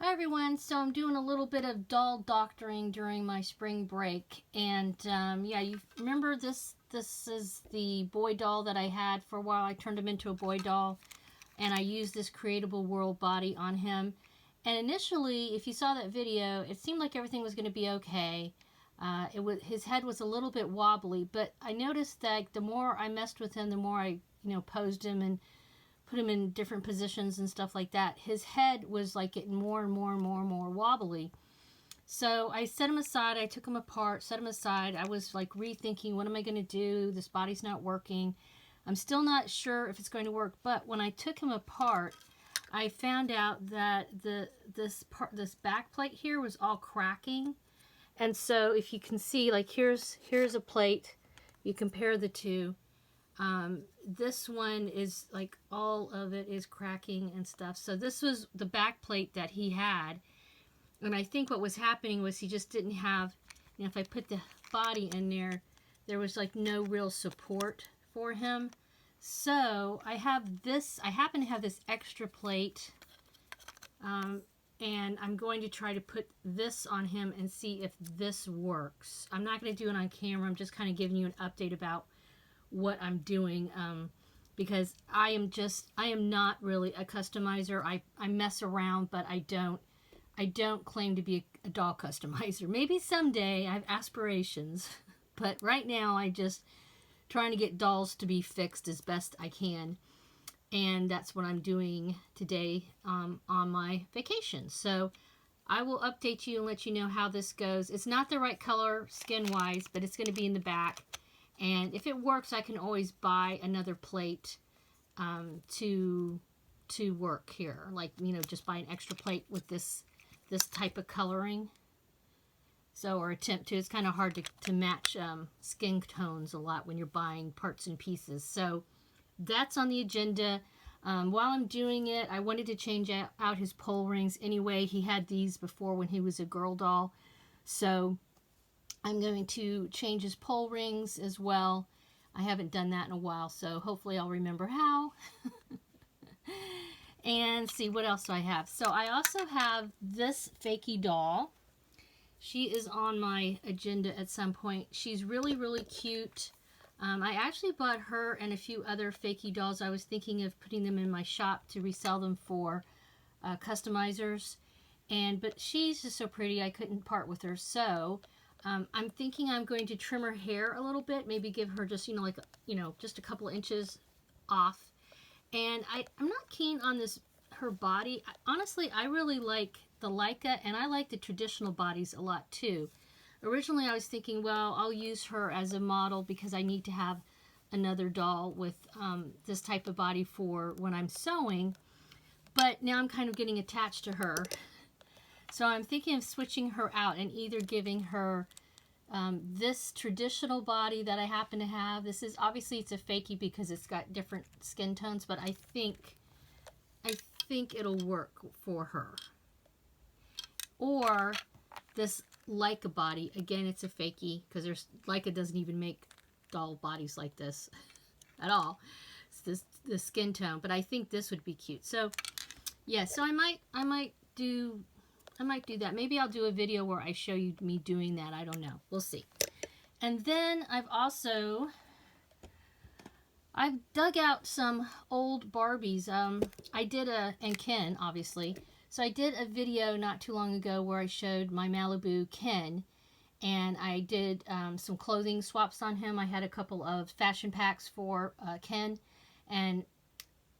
Hi everyone, so I'm doing a little bit of doll doctoring during my spring break, and yeah, you remember this is the boy doll that I had for a while. I turned him into a boy doll, and I used this Creatable World body on him. And initially, if you saw that video, it seemed like everything was going to be okay. His head was a little bit wobbly, but I noticed that the more I messed with him, the more I posed him and put him in different positions and stuff like that, his head was like getting more and more and more and more wobbly. So I set him aside. I took him apart, set him aside. I was like rethinking, what am I going to do? This body's not working. I'm still not sure if it's going to work. But when I took him apart, I found out that this back plate here was all cracking. And so if you can see, like here's a plate. You compare the two. This one is like all of it is cracking and stuff. So this was the back plate that he had. And I think what was happening was he just didn't have, if I put the body in there, there was like no real support for him. So I have this, I happen to have this extra plate. And I'm going to try to put this on him and see if this works. I'm not going to do it on camera. I'm just kind of giving you an update about what I'm doing, because I am not really a customizer. I mess around, but I don't claim to be a doll customizer. Maybe someday. I have aspirations, but right now I just trying to get dolls to be fixed as best I can, and that's what I'm doing today on my vacation. So I will update you and let you know how this goes. It's not the right color skin wise, but it's going to be in the back. And if it works, I can always buy another plate to work here. Like, just buy an extra plate with this type of coloring. So, or attempt to. It's kind of hard to match skin tones a lot when you're buying parts and pieces. So, that's on the agenda. While I'm doing it, I wanted to change out his pole rings. Anyway, he had these before when he was a girl doll. So I'm going to change his pole rings as well. I haven't done that in a while, so hopefully I'll remember how. And see, what else do I have? So I also have this fakey doll. She is on my agenda at some point. She's really, really cute. I actually bought her and a few other fakey dolls. I was thinking of putting them in my shop to resell them for customizers. But she's just so pretty, I couldn't part with her. So I'm thinking I'm going to trim her hair a little bit, maybe give her just, just a couple inches off. And I'm not keen on her body. Honestly, I really like the Leica, and I like the traditional bodies a lot too. Originally, I was thinking, well, I'll use her as a model because I need to have another doll with this type of body for when I'm sewing. But now I'm kind of getting attached to her. So I'm thinking of switching her out and either giving her this traditional body that I happen to have. This is, obviously it's a fakie because it's got different skin tones, but I think it'll work for her. Or this Leica body. Again, it's a fakie because Leica doesn't even make doll bodies like this at all. It's the skin tone, but I think this would be cute. So yeah, so I might do that. Maybe I'll do a video where I show you me doing that. I don't know. We'll see. And then I've dug out some old Barbies. And Ken, obviously. So I did a video not too long ago where I showed my Malibu Ken, and I did some clothing swaps on him. I had a couple of fashion packs for Ken, and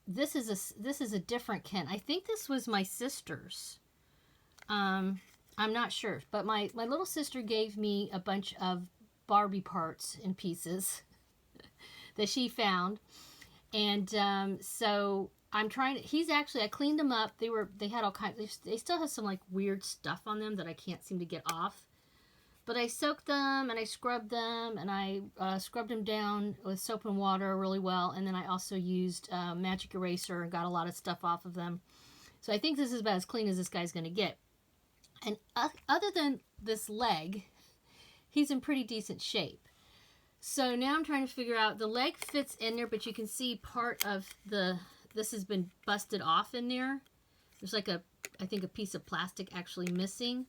this is a different Ken. I think this was my sister's. I'm not sure, but my little sister gave me a bunch of Barbie parts and pieces that she found, and so I'm trying to, I cleaned them up. They had all kinds, they still have some like weird stuff on them that I can't seem to get off. But I soaked them and I scrubbed them, and I scrubbed them down with soap and water really well. And then I also used magic eraser and got a lot of stuff off of them. So I think this is about as clean as this guy's going to get. And other than this leg, he's in pretty decent shape. So now I'm trying to figure out, the leg fits in there, but you can see part of this has been busted off in there. there's like I think a piece of plastic actually missing.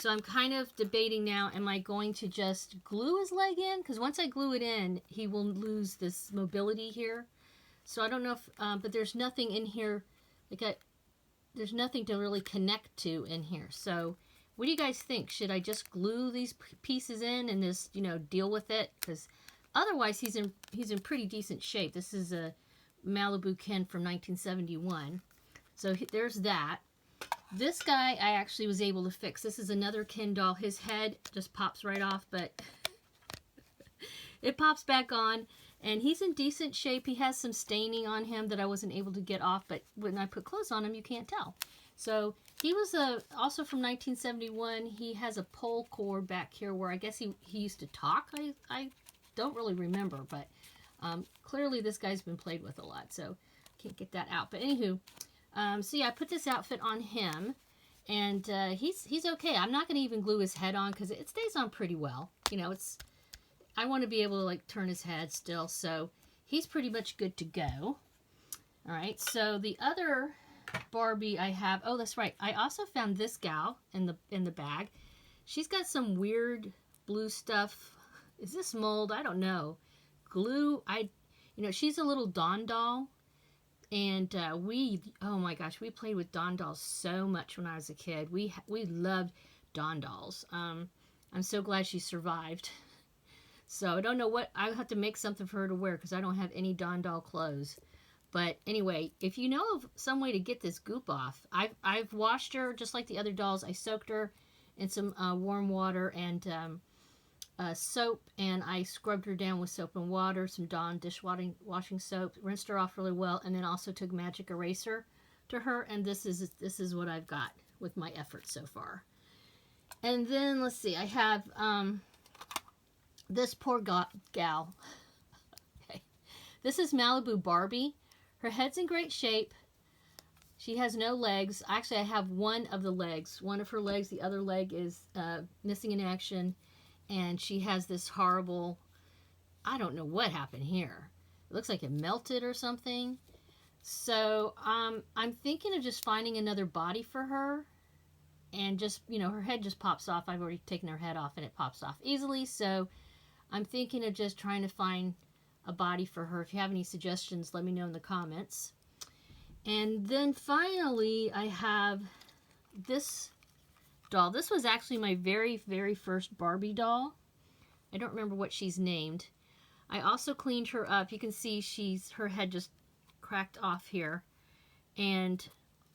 So I'm kind of debating now, am I going to just glue his leg in? Because once I glue it in, he will lose this mobility here. So I don't know if, but there's nothing in here, there's nothing to really connect to in here. So what do you guys think? Should I just glue these pieces in and just, deal with it? Because otherwise he's in pretty decent shape. This is a Malibu Ken from 1971. So there's that. This guy I actually was able to fix. This is another Ken doll. His head just pops right off, but it pops back on. And he's in decent shape. He has some staining on him that I wasn't able to get off, but when I put clothes on him, you can't tell. So he was also from 1971. He has a pull cord back here where I guess he used to talk. I don't really remember, but clearly this guy's been played with a lot, so can't get that out. But anywho, so yeah, I put this outfit on him, and he's okay. I'm not going to even glue his head on because it stays on pretty well. I want to be able to like turn his head still, so he's pretty much good to go. All right, so the other Barbie I have, oh, that's right. I also found this gal in the bag. She's got some weird blue stuff. Is this mold? I don't know. Glue. She's a little Dawn doll. And oh my gosh, we played with Dawn dolls so much when I was a kid. We loved Dawn dolls. I'm so glad she survived. So I don't know I'll have to make something for her to wear because I don't have any Dawn doll clothes. But anyway, if you know of some way to get this goop off, I've washed her just like the other dolls. I soaked her in some warm water and soap, and I scrubbed her down with soap and water, some Dawn dishwashing soap, rinsed her off really well, and then also took magic eraser to her, and this is what I've got with my efforts so far. And then let's see, I have this poor gal. Okay. This is Malibu Barbie. Her head's in great shape. She has no legs. Actually, I have one of the legs. One of her legs, the other leg is missing in action. And she has this horrible, I don't know what happened here. It looks like it melted or something. So I'm thinking of just finding another body for her. And just, her head just pops off. I've already taken her head off and it pops off easily. So I'm thinking of just trying to find a body for her. If you have any suggestions, let me know in the comments. And then finally, I have this doll. This was actually my very, very first Barbie doll. I don't remember what she's named. I also cleaned her up. You can see her head just cracked off here. And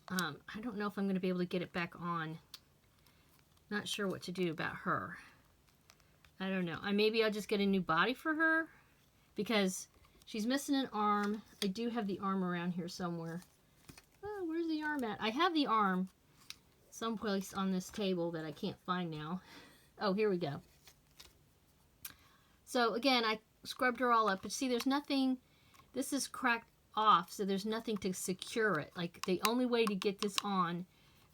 I don't know if I'm going to be able to get it back on. Not sure what to do about her. I don't know. Maybe I'll just get a new body for her because she's missing an arm. I do have the arm around here somewhere. Oh, where's the arm at? I have the arm someplace on this table that I can't find now. Oh, here we go. So again, I scrubbed her all up, but see, there's nothing. This is cracked off, so there's nothing to secure it. Like the only way to get this on,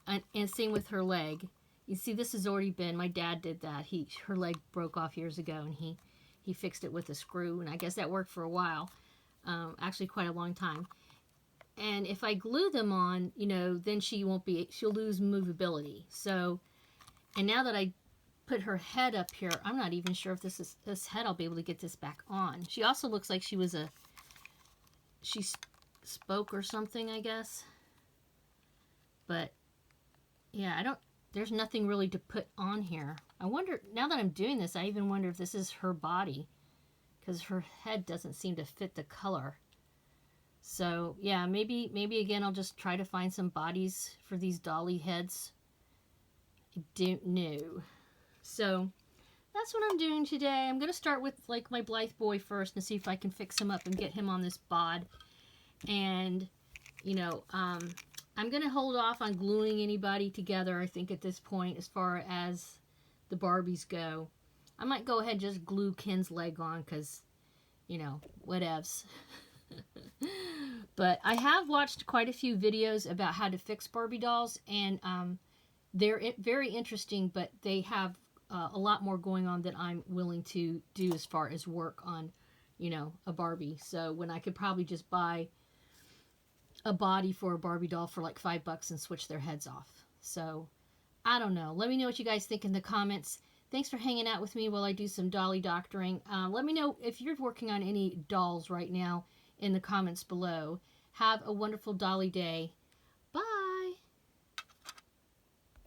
and same with her leg. You see, this has already been, my dad did that. Her leg broke off years ago, and he fixed it with a screw, and I guess that worked for a while. Actually, quite a long time. And if I glue them on, then she'll lose movability. So, and now that I put her head up here, I'm not even sure if this head I'll be able to get this back on. She also looks like she spoke or something, I guess. But yeah, there's nothing really to put on here. I wonder, now that I'm doing this, I even wonder if this is her body, because her head doesn't seem to fit the color. So yeah, maybe again I'll just try to find some bodies for these dolly heads. I don't know. So that's what I'm doing today. I'm going to start with like my Blythe boy first and see if I can fix him up and get him on this bod. And I'm going to hold off on gluing anybody together, I think, at this point, as far as the Barbies go. I might go ahead and just glue Ken's leg on because, whatevs. But I have watched quite a few videos about how to fix Barbie dolls, and they're very interesting, but they have a lot more going on than I'm willing to do as far as work on, a Barbie. So when I could probably just buy a body for a Barbie doll for like $5 and switch their heads off. So I don't know. Let me know what you guys think in the comments. Thanks for hanging out with me while I do some dolly doctoring. Let me know if you're working on any dolls right now in the comments below. Have a wonderful dolly day.